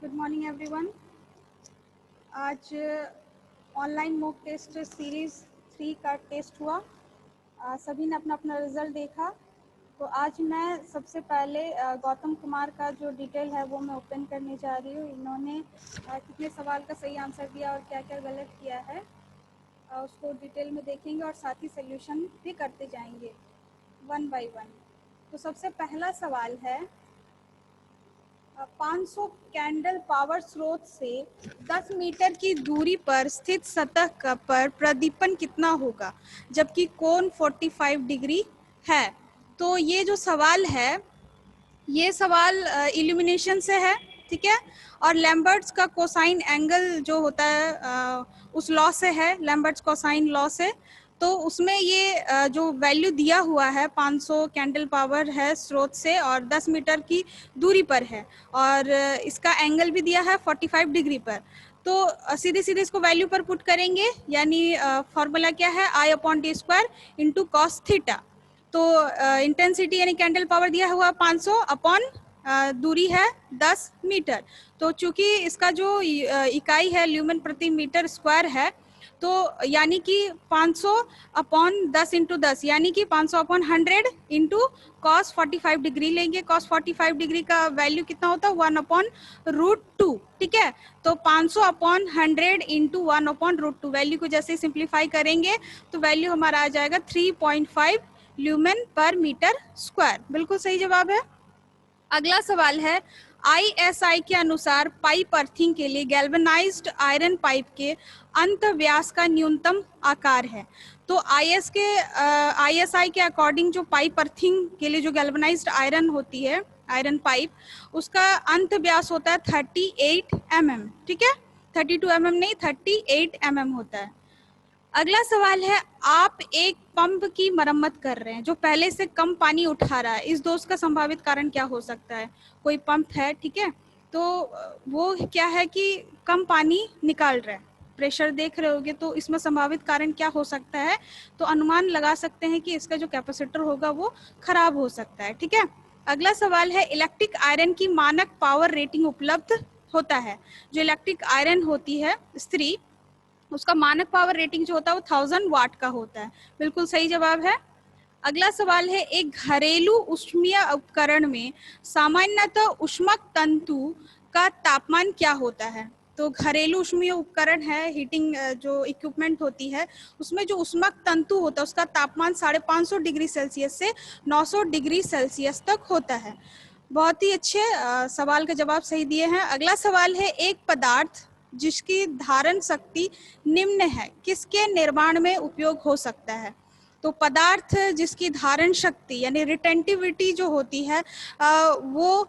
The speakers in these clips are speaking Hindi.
Good morning everyone. आज ऑनलाइन मॉक टेस्ट सीरीज़ 3 का टेस्ट हुआ। सभी ने अपना अपना रिज़ल्ट देखा। तो आज मैं सबसे पहले गौतम कुमार का जो डिटेल है वो मैं ओपन करने जा रही हूँ। इन्होंने कितने सवाल का सही आंसर दिया और क्या क्या गलत किया है उसको डिटेल में देखेंगे और साथ ही सोल्यूशन भी करते जाएंगे वन बाय वन। तो सबसे पहला सवाल है 500 कैंडल पावर स्रोत से 10 मीटर की दूरी पर स्थित सतह पर प्रदीपन कितना होगा जबकि कोण 45 डिग्री है। तो ये जो सवाल है ये सवाल इल्यूमिनेशन से है, ठीक है, और लैम्बर्ट्स का कोसाइन एंगल जो होता है उस लॉ से है, लैम्बर्ट्स कोसाइन लॉ से। तो उसमें ये जो वैल्यू दिया हुआ है 500 कैंडल पावर है स्रोत से और 10 मीटर की दूरी पर है और इसका एंगल भी दिया है 45 डिग्री पर। तो सीधे सीधे इसको वैल्यू पर पुट करेंगे, यानी फॉर्मूला क्या है I/d² इंटू कॉस थीटा। तो इंटेंसिटी यानी कैंडल पावर दिया हुआ 500 अपॉन दूरी है 10 मीटर। तो चूंकि इसका जो इकाई है ल्यूमेन प्रति मीटर स्क्वायर है, तो यानी कि 500 अपॉन 10 इंटू 10 यानी कि 500 अपॉन 100 इंटू कॉस 45 डिग्री लेंगे। कॉस 45 डिग्री का वैल्यू कितना होता है 1/√2, ठीक है। तो 500 अपॉन 100 इंटू 1/√2 वैल्यू को जैसे सिंप्लीफाई करेंगे तो वैल्यू हमारा आ जाएगा 3.5 ल्यूमेन पर मीटर स्क्वायर। बिल्कुल सही जवाब है। अगला सवाल है ISI के अनुसार पाइप अर्थिंग के लिए गैल्वेनाइज्ड आयरन पाइप के अंत व्यास का न्यूनतम आकार है। तो ISI के अकॉर्डिंग जो पाइप अर्थिंग के लिए जो गैल्वेनाइज्ड आयरन होती है, आयरन पाइप, उसका अंत व्यास होता है 38 mm, ठीक है। 32 mm नहीं, 38 mm होता है। अगला सवाल है आप एक पंप की मरम्मत कर रहे हैं जो पहले से कम पानी उठा रहा है। इस दोष का संभावित कारण क्या हो सकता है। कोई पंप है, ठीक है, तो वो क्या है कि कम पानी निकाल रहा है, प्रेशर देख रहे होगे, तो इसमें संभावित कारण क्या हो सकता है। तो अनुमान लगा सकते हैं कि इसका जो कैपेसिटर होगा वो खराब हो सकता है, ठीक है। अगला सवाल है इलेक्ट्रिक आयरन की मानक पावर रेटिंग उपलब्ध होता है। जो इलेक्ट्रिक आयरन होती है स्त्री, उसका मानक पावर रेटिंग जो होता है वो 1000 वाट का होता है। बिल्कुल सही जवाब है। अगला सवाल है एक घरेलू ऊष्मीय उपकरण में सामान्यतः ऊष्मक तंतु का तापमान क्या होता है। तो घरेलू ऊष्मीय उपकरण है, हीटिंग जो इक्विपमेंट होती है, उसमें जो ऊष्मक तंतु होता है उसका तापमान 550 डिग्री सेल्सियस से 900 डिग्री सेल्सियस तक होता है। बहुत ही अच्छे सवाल का जवाब सही दिए हैं। अगला सवाल है एक पदार्थ जिसकी धारण शक्ति निम्न है किसके निर्माण में उपयोग हो सकता है। तो पदार्थ जिसकी धारण शक्ति यानी रिटेंटिविटी जो होती है वो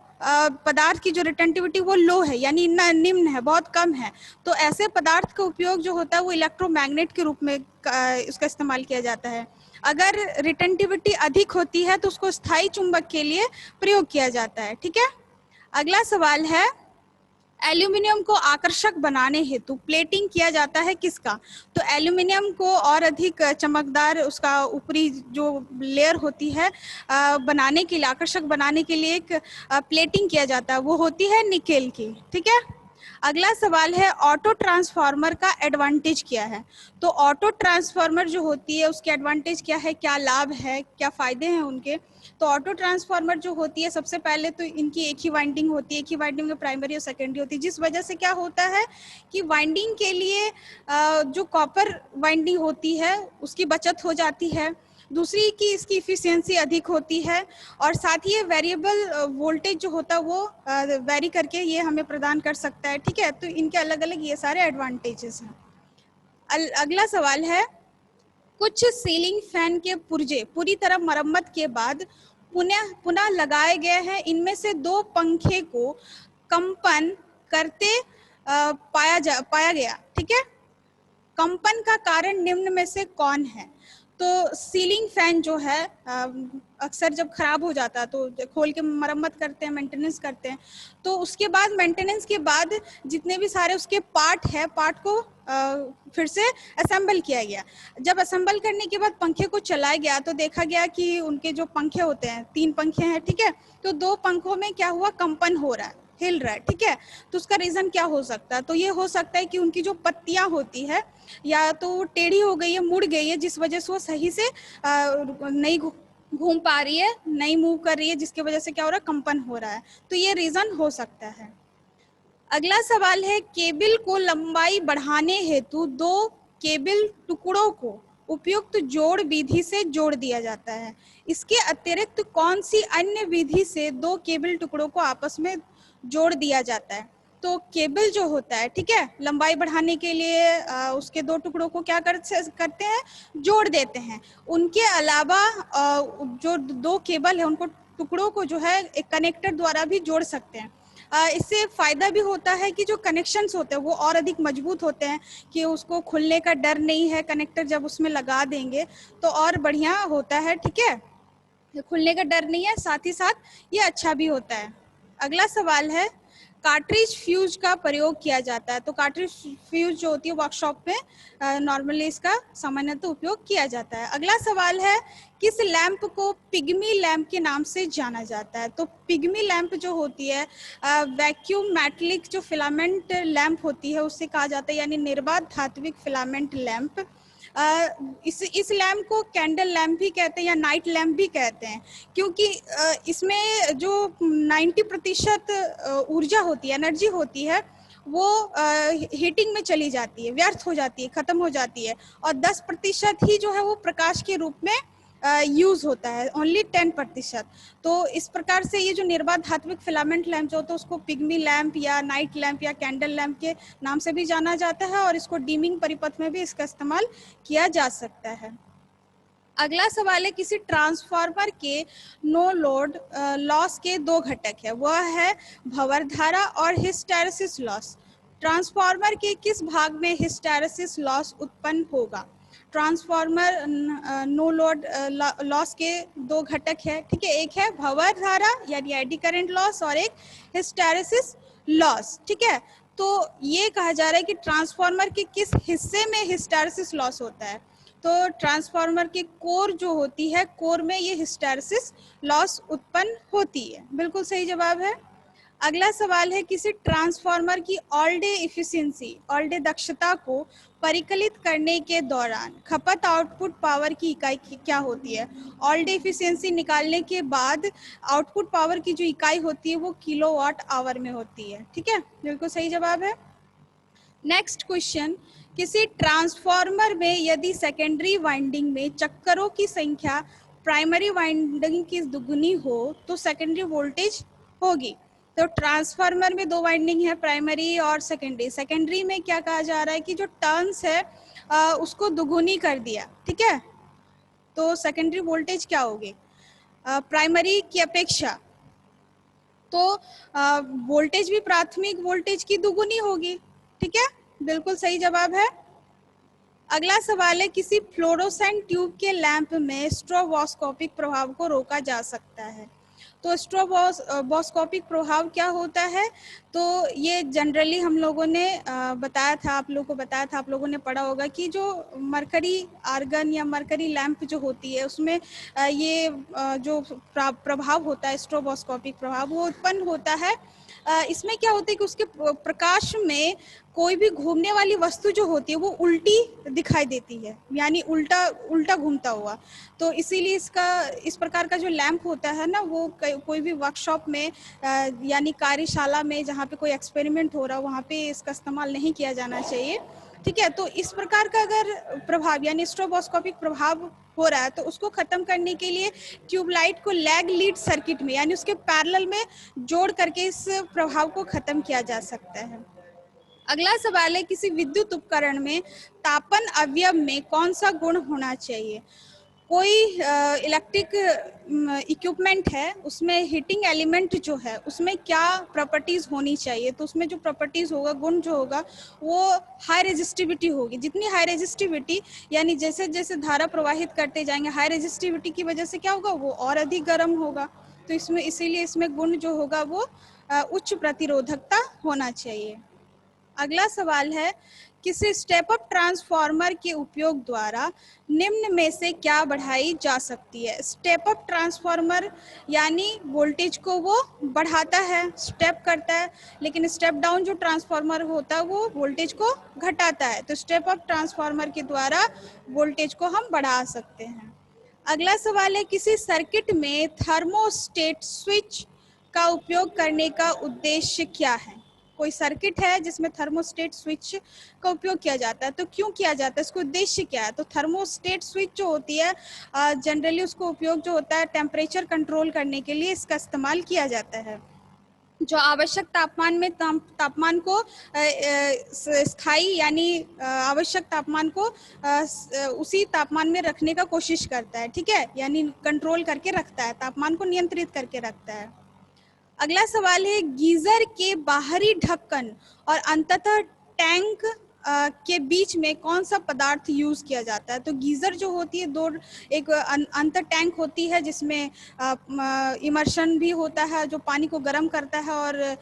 पदार्थ की जो रिटेंटिविटी वो लो है, यानी निम्न है, बहुत कम है। तो ऐसे पदार्थ का उपयोग जो होता है वो इलेक्ट्रोमैग्नेट के रूप में उसका इस्तेमाल किया जाता है। अगर रिटेंटिविटी अधिक होती है तो उसको स्थायी चुंबक के लिए प्रयोग किया जाता है, ठीक है। अगला सवाल है एल्यूमिनियम को आकर्षक बनाने हेतु प्लेटिंग किया जाता है किसका। तो एल्यूमिनियम को और अधिक चमकदार उसका ऊपरी जो लेयर होती है बनाने के लिए, आकर्षक बनाने के लिए एक प्लेटिंग किया जाता है, वो होती है निकेल की, ठीक है। अगला सवाल है ऑटो ट्रांसफार्मर का एडवांटेज क्या है। तो ऑटो ट्रांसफार्मर जो होती है उसके एडवांटेज क्या है, क्या लाभ है, क्या फायदे हैं उनके। तो ऑटो ट्रांसफार्मर जो होती है सबसे पहले तो इनकी एक ही वाइंडिंग होती है, एक ही वाइंडिंग में प्राइमरी और सेकेंडरी होती है, जिस वजह से क्या होता है कि वाइंडिंग के लिए जो कॉपर वाइंडिंग होती है उसकी बचत हो जाती है। दूसरी की इसकी इफिशियंसी अधिक होती है और साथ ही ये वेरिएबल वोल्टेज जो होता है वो वेरी करके ये हमें प्रदान कर सकता है, ठीक है। तो इनके अलग अलग ये सारे एडवांटेजेस हैं। अगला सवाल है कुछ सीलिंग फैन के पुर्जे पूरी तरह मरम्मत के बाद पुनः लगाए गए हैं। इनमें से 2 पंखे को कंपन करते पाया गया, ठीक है। कंपन का कारण निम्न में से कौन है। तो सीलिंग फैन जो है अक्सर जब खराब हो जाता है तो खोल के मरम्मत करते हैं, मेंटेनेंस करते हैं। तो उसके बाद मेंटेनेंस के बाद जितने भी सारे उसके पार्ट है, पार्ट को फिर से असेंबल किया गया। जब असेंबल करने के बाद पंखे को चलाया गया तो देखा गया कि उनके जो पंखे होते हैं, 3 पंखे हैं, ठीक है, तो 2 पंखों में क्या हुआ, कंपन हो रहा है। हिल रहा है, ठीक है, तो उसका रीज़न क्या हो सकता है? तो ये हो सकता है कि उनकी जो पत्तियां होती है या तो वो टेढ़ी हो गई है, मुड़ गई है, जिस वजह से वो सही से नहीं घूम पा रही है, नहीं मूव कर रही है, जिसकी वजह से क्या हो रहा है, कंपन हो रहा है। तो ये रीज़न हो सकता है। अगला सवाल है, केबल को लंबाई बढ़ाने हेतु दो केबल टुकड़ों को उपयुक्त जोड़ विधि से जोड़ दिया जाता है। इसके अतिरिक्त कौन सी अन्य विधि से दो केबल टुकड़ों को आपस में जोड़ दिया जाता है? तो केबल जो होता है, ठीक है, लंबाई बढ़ाने के लिए उसके दो टुकड़ों को क्या करते हैं, जोड़ देते हैं। उनके अलावा जो दो केबल है उनको टुकड़ों को जो है एक कनेक्टर द्वारा भी जोड़ सकते हैं। इससे फ़ायदा भी होता है कि जो कनेक्शंस होते हैं वो और अधिक मजबूत होते हैं, कि उसको खुलने का डर नहीं है, कनेक्टर जब उसमें लगा देंगे तो और बढ़िया होता है, ठीक है, खुलने का डर नहीं है, साथ ही साथ ये अच्छा भी होता है। अगला सवाल है, कार्ट्रिज फ्यूज का प्रयोग किया जाता है। तो कार्ट्रिज फ्यूज जो होती है वर्कशॉप में नॉर्मली इसका सामान्यतः उपयोग किया जाता है। अगला सवाल है, किस लैंप को पिग्मी लैंप के नाम से जाना जाता है? तो पिग्मी लैंप जो होती है वैक्यूम मेटलिक जो फिलामेंट लैंप होती है उससे कहा जाता है, यानी निर्वात धात्विक फिलामेंट लैंप। इस लैम्प को कैंडल लैम्प भी कहते हैं या नाइट लैम्प भी कहते हैं, क्योंकि इसमें जो 90% ऊर्जा होती है, एनर्जी होती है, वो हीटिंग में चली जाती है, व्यर्थ हो जाती है, खत्म हो जाती है, और 10% ही जो है वो प्रकाश के रूप में यूज होता है, ओनली 10%। तो इस प्रकार से ये जो निर्वात धात्विक फिलामेंट लैंप जो होता है उसको पिग्मी लैंप या नाइट लैंप या कैंडल लैंप के नाम से भी जाना जाता है, और इसको डीमिंग परिपथ में भी इसका इस्तेमाल किया जा सकता है। अगला सवाल है, किसी ट्रांसफार्मर के नो लोड लॉस के दो घटक है, वह है भंवर धारा और हिस्टैरिसीस लॉस। ट्रांसफार्मर के किस भाग में हिस्टैरिसीस लॉस उत्पन्न होगा? ट्रांसफार्मर नो लोड लॉस के दो घटक है, ठीक है, एक है भंवर धारा यानी एडी करंट लॉस और एक हिस्टैरिसीस लॉस, ठीक है। तो ये कहा जा रहा है कि ट्रांसफार्मर के किस हिस्से में हिस्टैरिसीस लॉस होता है? तो ट्रांसफार्मर की कोर जो होती है, कोर में ये हिस्टैरिसीस लॉस उत्पन्न होती है। बिल्कुल सही जवाब है। अगला सवाल है, किसी ट्रांसफार्मर की all day efficiency, all day दक्षता को परिकलित करने के दौरान खपत आउटपुट पावर की इकाई क्या होती है? ऑल डे इफिशिएंसी निकालने के बाद आउटपुट पावर की जो इकाई होती है वो किलोवाट आवर में होती है, ठीक है, बिल्कुल सही जवाब है। नेक्स्ट क्वेश्चन, किसी ट्रांसफार्मर में यदि सेकेंडरी वाइंडिंग में चक्करों की संख्या प्राइमरी वाइंडिंग की दुगुनी हो तो सेकेंडरी वोल्टेज होगी। तो ट्रांसफार्मर में दो वाइंडिंग है, प्राइमरी और सेकेंडरी। सेकेंडरी में क्या कहा जा रहा है कि जो टर्न्स है उसको दुगुनी कर दिया, ठीक है, तो सेकेंडरी वोल्टेज क्या होगी प्राइमरी की अपेक्षा? तो वोल्टेज भी प्राथमिक वोल्टेज की दुगुनी होगी, ठीक है, बिल्कुल सही जवाब है। अगला सवाल है, किसी फ्लोरोसेंट ट्यूब के लैंप में स्ट्रोबोस्कोपिक प्रभाव को रोका जा सकता है। तो स्ट्रोबोस्कोपिक प्रभाव क्या होता है? तो ये जनरली हम लोगों ने बताया था, आप लोगों को बताया था, आप लोगों ने पढ़ा होगा कि जो मरकरी आर्गन या मरकरी लैंप जो होती है उसमें ये जो प्रभाव होता है स्ट्रोबोस्कोपिक प्रभाव वो उत्पन्न होता है। इसमें क्या होता है कि उसके प्रकाश में कोई भी घूमने वाली वस्तु जो होती है वो उल्टी दिखाई देती है, यानी उल्टा उल्टा घूमता हुआ। तो इसीलिए इसका इस प्रकार का जो लैंप होता है ना, वो कोई भी वर्कशॉप में यानी कार्यशाला में जहाँ पे कोई एक्सपेरिमेंट हो रहा है वहाँ पे इसका इस्तेमाल नहीं किया जाना चाहिए, ठीक है। तो इस प्रकार का अगर प्रभाव यानी स्ट्रोबोस्कोपिक प्रभाव हो रहा है तो उसको खत्म करने के लिए ट्यूबलाइट को लैग लीड सर्किट में यानी उसके पैरेलल में जोड़ करके इस प्रभाव को खत्म किया जा सकता है। अगला सवाल है, किसी विद्युत उपकरण में तापन अवयव में कौन सा गुण होना चाहिए? कोई इलेक्ट्रिक इक्विपमेंट है उसमें हीटिंग एलिमेंट जो है उसमें क्या प्रॉपर्टीज होनी चाहिए? तो उसमें जो प्रॉपर्टीज होगा, गुण जो होगा, वो हाई रेजिस्टिविटी होगी। जितनी हाई रेजिस्टिविटी यानी जैसे जैसे धारा प्रवाहित करते जाएंगे, हाई रेजिस्टिविटी की वजह से क्या होगा, वो और अधिक गर्म होगा। तो इसमें इसीलिए इसमें गुण जो होगा वो उच्च प्रतिरोधकता होना चाहिए। अगला सवाल है, किसी स्टेप अप ट्रांसफार्मर के उपयोग द्वारा निम्न में से क्या बढ़ाई जा सकती है? स्टेप अप ट्रांसफार्मर यानी वोल्टेज को वो बढ़ाता है, स्टेप करता है, लेकिन स्टेप डाउन जो ट्रांसफार्मर होता है वो वोल्टेज को घटाता है। तो स्टेप अप ट्रांसफार्मर के द्वारा वोल्टेज को हम बढ़ा सकते हैं। अगला सवाल है, किसी सर्किट में थर्मोस्टेट स्विच का उपयोग करने का उद्देश्य क्या है? कोई सर्किट है जिसमें थर्मोस्टेट स्विच का उपयोग किया जाता है, तो क्यों किया जाता है, इसका उद्देश्य क्या है? तो थर्मोस्टेट स्विच जो होती है जनरली उसको उपयोग जो होता है टेम्परेचर कंट्रोल करने के लिए इसका इस्तेमाल किया जाता है। जो आवश्यक तापमान में तापमान को स्थायी यानी आवश्यक तापमान को उसी तापमान में रखने का कोशिश करता है, ठीक है, यानी कंट्रोल करके रखता है, तापमान को नियंत्रित करके रखता है। अगला सवाल है, गीजर के बाहरी ढक्कन और अंततः टैंक के बीच में कौन सा पदार्थ यूज किया जाता है? तो गीजर जो होती है दो, एक अंतर टैंक होती है जिसमें इमर्शन भी होता है जो पानी को गर्म करता है, और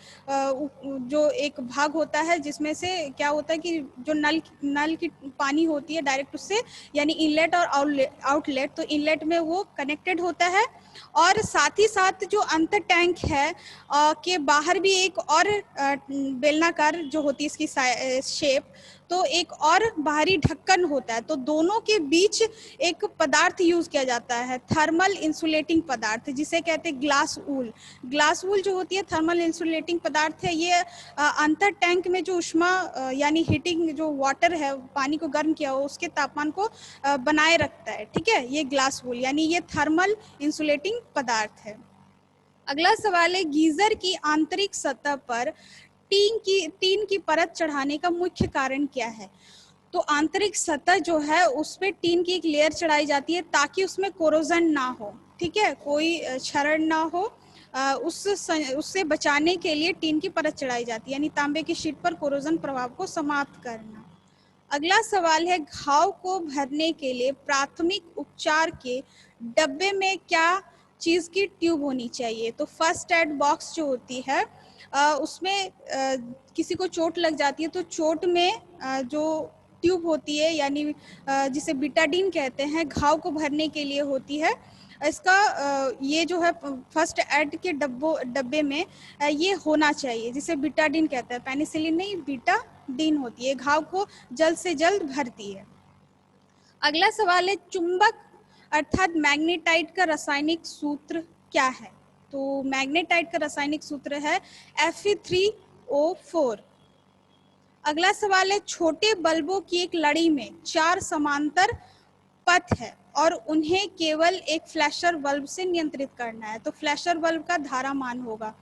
जो एक भाग होता है जिसमें से क्या होता है कि जो नल की पानी होती है डायरेक्ट उससे, यानी इनलेट और आउटलेट, तो इनलेट में वो कनेक्टेड होता है, और साथ ही साथ जो अंतर टैंक है के बाहर भी एक और बेलनाकार जो होती है इसकी शेप, तो एक और बाहरी ढक्कन होता है। तो दोनों के बीच एक पदार्थ यूज किया जाता है, थर्मल इंसुलेटिंग पदार्थ, जिसे कहते हैं ग्लास वूल। ग्लास वूल जो होती है थर्मल इंसुलेटिंग पदार्थ है। ये अंतर टैंक में जो उष्मा यानी हीटिंग जो वाटर है, पानी को गर्म किया हो उसके तापमान को बनाए रखता है, ठीक है, ये ग्लास वूल यानी ये थर्मल इंसुलेटिंग पदार्थ है। अगला सवाल है, गीजर की आंतरिक सतह पर टीन की परत चढ़ाने का मुख्य कारण क्या है? तो आंतरिक सतह जो है उस पे टीन की एक लेयर चढ़ाई जाती है ताकि उसमें कोरोजन ना हो, ठीक है, कोई क्षरण ना हो, उससे बचाने के लिए टीन की परत चढ़ाई जाती है, यानी तांबे की शीट पर कोरोजन प्रभाव को समाप्त करना। अगला सवाल है, घाव को भरने के लिए प्राथमिक उपचार के डब्बे में क्या चीज की ट्यूब होनी चाहिए? तो फर्स्ट एड बॉक्स जो होती है उसमें किसी को चोट लग जाती है तो चोट में जो ट्यूब होती है यानी जिसे बिटाडीन कहते हैं, घाव को भरने के लिए होती है। इसका ये जो है फर्स्ट एड के डब्बे में ये होना चाहिए, जिसे बिटाडीन कहते हैं, पेनिसिलिन नहीं, बिटाडीन होती है, घाव को जल्द से जल्द भरती है। अगला सवाल है, चुंबक अर्थात मैग्नेटाइट का रासायनिक सूत्र क्या है? तो मैग्नेटाइट का रासायनिक सूत्र है Fe3O4। अगला सवाल है, छोटे बल्बों की एक लड़ी में 4 समांतर पथ है और उन्हें केवल एक फ्लैशर बल्ब से नियंत्रित करना है, तो फ्लैशर बल्ब का धारा मान होगा।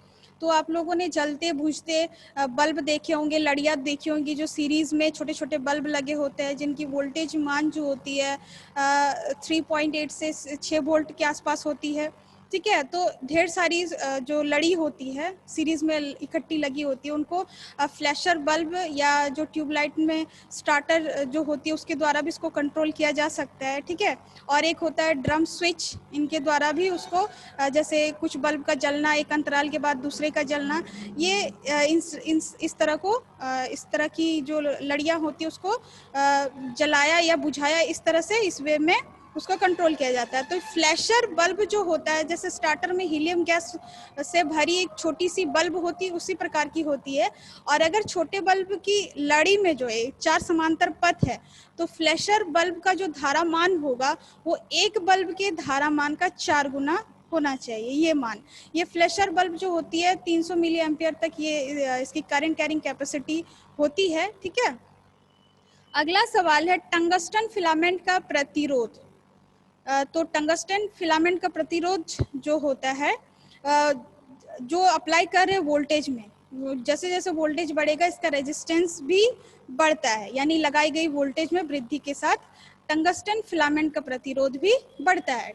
तो आप लोगों ने जलते बुझते बल्ब देखे होंगे, लड़ियाँ देखी होंगी जो सीरीज में छोटे छोटे बल्ब लगे होते हैं, जिनकी वोल्टेज मान जो होती है 3.8 से 6 वोल्ट के आसपास होती है, ठीक है। तो ढेर सारी जो लड़ी होती है सीरीज में इकट्ठी लगी होती है, उनको फ्लैशर बल्ब या जो ट्यूबलाइट में स्टार्टर जो होती है उसके द्वारा भी इसको कंट्रोल किया जा सकता है, ठीक है। और एक होता है ड्रम स्विच, इनके द्वारा भी उसको जैसे कुछ बल्ब का जलना, एक अंतराल के बाद दूसरे का जलना, ये इस तरह को इस तरह की जो लड़ियाँ होती है उसको जलाया या बुझाया, इस तरह से इस वे में उसका कंट्रोल किया जाता है। तो फ्लैशर बल्ब जो होता है, जैसे स्टार्टर में हीलियम गैस से भरी एक छोटी सी बल्ब होती है उसी प्रकार की होती है, और अगर छोटे बल्ब की लड़ी में जो है 4 समांतर पथ है तो फ्लैशर बल्ब का जो धारामान होगा वो एक बल्ब के धारामान का 4 गुना होना चाहिए, ये मान। ये फ्लैशर बल्ब जो होती है 300 मिली एम्पियर तक ये इसकी करंट कैरिंग कैपेसिटी होती है, ठीक है। अगला सवाल है, टंगस्टन फिलामेंट का प्रतिरोध। तो टंगस्टन फिलामेंट का प्रतिरोध जो होता है जो अप्लाई कर रहे वोल्टेज में, जैसे जैसे वोल्टेज बढ़ेगा इसका रेजिस्टेंस भी बढ़ता है, यानी लगाई गई वोल्टेज में वृद्धि के साथ टंगस्टन फिलामेंट का प्रतिरोध भी बढ़ता है।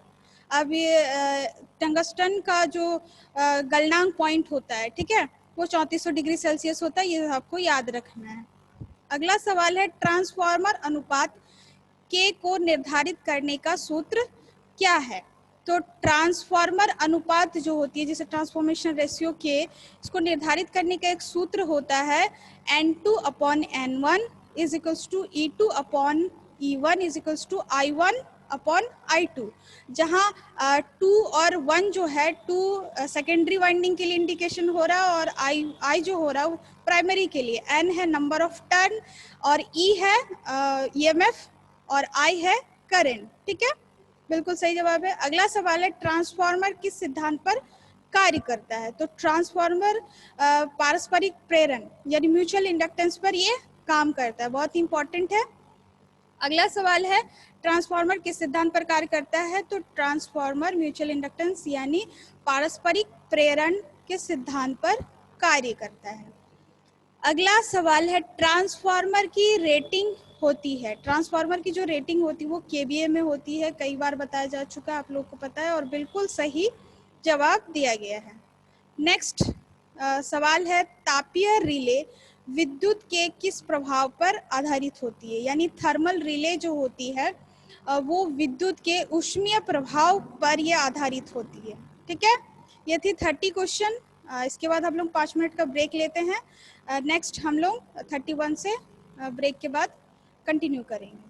अब ये टंगस्टन का जो गलनांक पॉइंट होता है, ठीक है, वो 3400 डिग्री सेल्सियस होता है, ये आपको याद रखना है। अगला सवाल है, ट्रांसफार्मर अनुपात के को निर्धारित करने का सूत्र क्या है? तो ट्रांसफार्मर अनुपात जो होती है, जिसे ट्रांसफॉर्मेशन रेशियो के, इसको निर्धारित करने का एक सूत्र होता है N2/N1 is equals to E2 upon E1 is equals to I1 upon I2, जहाँ 2 और 1 जो है 2 सेकेंडरी वाइंडिंग के लिए इंडिकेशन हो रहा है, और I जो हो रहा है प्राइमरी के लिए। N है नंबर ऑफ टर्न, और E है EMF, और I है करंट। ठीक है, बिल्कुल सही जवाब है। अगला सवाल है ट्रांसफार्मर किस सिद्धांत पर कार्य करता है? तो ट्रांसफार्मर पारस्परिक प्रेरण यानी म्यूचुअल इंडक्टेंस पर ये काम करता है, बहुत इंपॉर्टेंट है। अगला सवाल है ट्रांसफार्मर किस सिद्धांत पर कार्य करता है? तो ट्रांसफार्मर म्यूचुअल इंडक्टेंस यानी पारस्परिक प्रेरण के सिद्धांत पर कार्य करता है। अगला सवाल है ट्रांसफार्मर की रेटिंग होती है, ट्रांसफार्मर की जो रेटिंग होती है वो केवीए में होती है, कई बार बताया जा चुका है, आप लोग को पता है, और बिल्कुल सही जवाब दिया गया है। नेक्स्ट सवाल है तापीय रिले विद्युत के किस प्रभाव पर आधारित होती है? यानी थर्मल रिले जो होती है वो विद्युत के ऊष्मीय प्रभाव पर यह आधारित होती है। ठीक है, ये थी 30 क्वेश्चन। इसके बाद हम लोग 5 मिनट का ब्रेक लेते हैं। नेक्स्ट हम लोग 31 से ब्रेक के बाद कंटिन्यू करेंगे।